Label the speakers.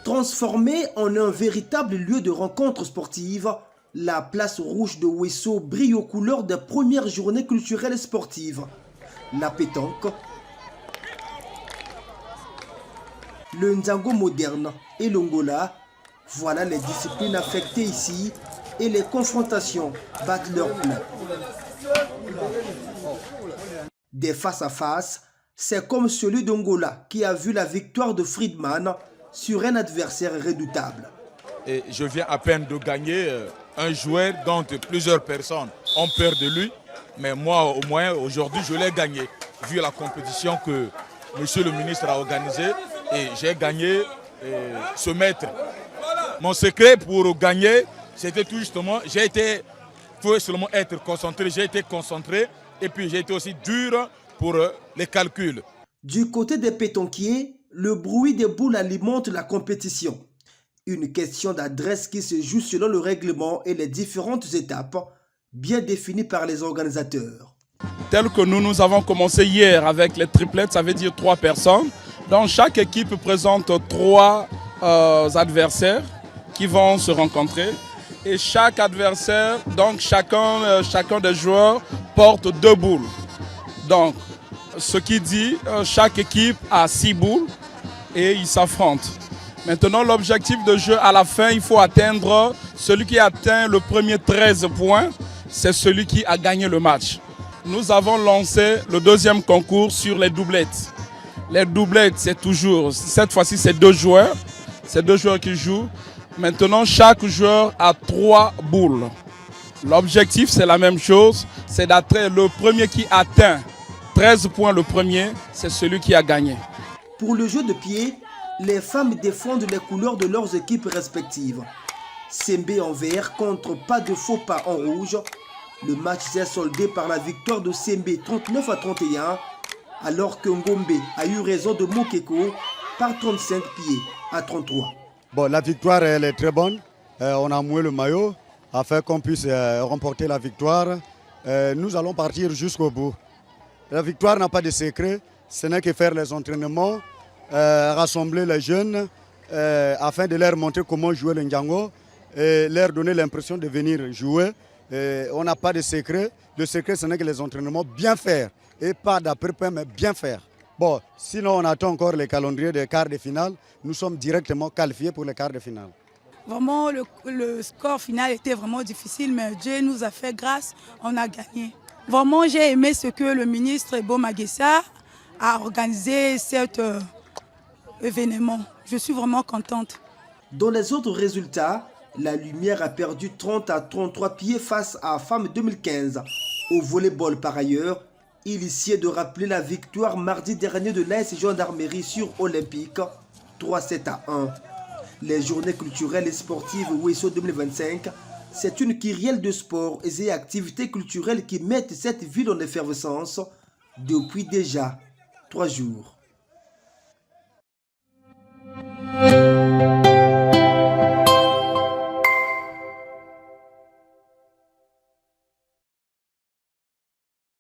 Speaker 1: Transformée en un véritable lieu de rencontre sportive, la place rouge de Ouesso brille aux couleurs des premières journées culturelles et sportives. La pétanque, le Nzango moderne et l'Ongola, voilà les disciplines affectées ici et les confrontations battent leur plein. Des face-à-face, c'est comme celui d'Ongola qui a vu la victoire de Friedman sur un adversaire redoutable.
Speaker 2: Et je viens à peine de gagner un joueur dont plusieurs personnes ont peur de lui. Mais moi, au moins, aujourd'hui, je l'ai gagné. Vu la compétition que monsieur le ministre a organisée, et j'ai gagné ce maître. Mon secret pour gagner, c'était tout justement, il faut seulement être concentré, j'ai été concentré et puis j'ai été aussi dur pour les calculs.
Speaker 1: Du côté des pétanquiers, le bruit des boules alimente la compétition. Une question d'adresse qui se joue selon le règlement et les différentes étapes bien définies par les organisateurs.
Speaker 3: Tel que nous avons commencé hier avec les triplettes, ça veut dire 3 personnes. Donc chaque équipe présente 3 adversaires qui vont se rencontrer. Et chaque adversaire, donc chacun des joueurs porte 2 boules. Donc ce qui dit chaque équipe a 6 boules et ils s'affrontent. Maintenant l'objectif de jeu à la fin, il faut atteindre, celui qui atteint le premier 13 points, c'est celui qui a gagné le match. Nous avons lancé le deuxième concours sur les doublettes. Les doublettes, c'est toujours, cette fois-ci c'est 2 joueurs. C'est 2 joueurs qui jouent. Maintenant, chaque joueur a 3 boules. L'objectif, c'est la même chose. C'est d'atteindre le premier qui atteint 13 points le premier, c'est celui qui a gagné.
Speaker 1: Pour le jeu de pied, les femmes défendent les couleurs de leurs équipes respectives. Sembe en vert contre pas de faux pas en rouge. Le match s'est soldé par la victoire de Sembe 39-31, alors que Ngombe a eu raison de Mokeko par 35 pieds à 33.
Speaker 4: Bon, la victoire elle est très bonne. On a mouillé le maillot afin qu'on puisse remporter la victoire. Nous allons partir jusqu'au bout. La victoire n'a pas de secret, ce n'est que faire les entraînements, rassembler les jeunes afin de leur montrer comment jouer le Ndjango et leur donner l'impression de venir jouer. On n'a pas de secret. Le secret, ce n'est que les entraînements, bien faire. Et pas d'après-point, mais bien faire. Bon, sinon on attend encore les calendriers des quarts de finale. Nous sommes directement qualifiés pour les quarts de finale.
Speaker 5: Vraiment, le score final était vraiment difficile, mais Dieu nous a fait grâce, on a gagné. Vraiment, j'ai aimé ce que le ministre Ebo Magessa a organisé cet événement. Je suis vraiment contente.
Speaker 1: Dans les autres résultats, la Lumière a perdu 30-33 pieds face à Femmes 2015. Au volleyball par ailleurs, il est de rappeler la victoire mardi dernier de l'AS Gendarmerie sur Olympique, 3-7-1. Les journées culturelles et sportives Ouesso 2025, c'est une kyrielle de sports et activités culturelles qui mettent cette ville en effervescence depuis déjà 3 jours.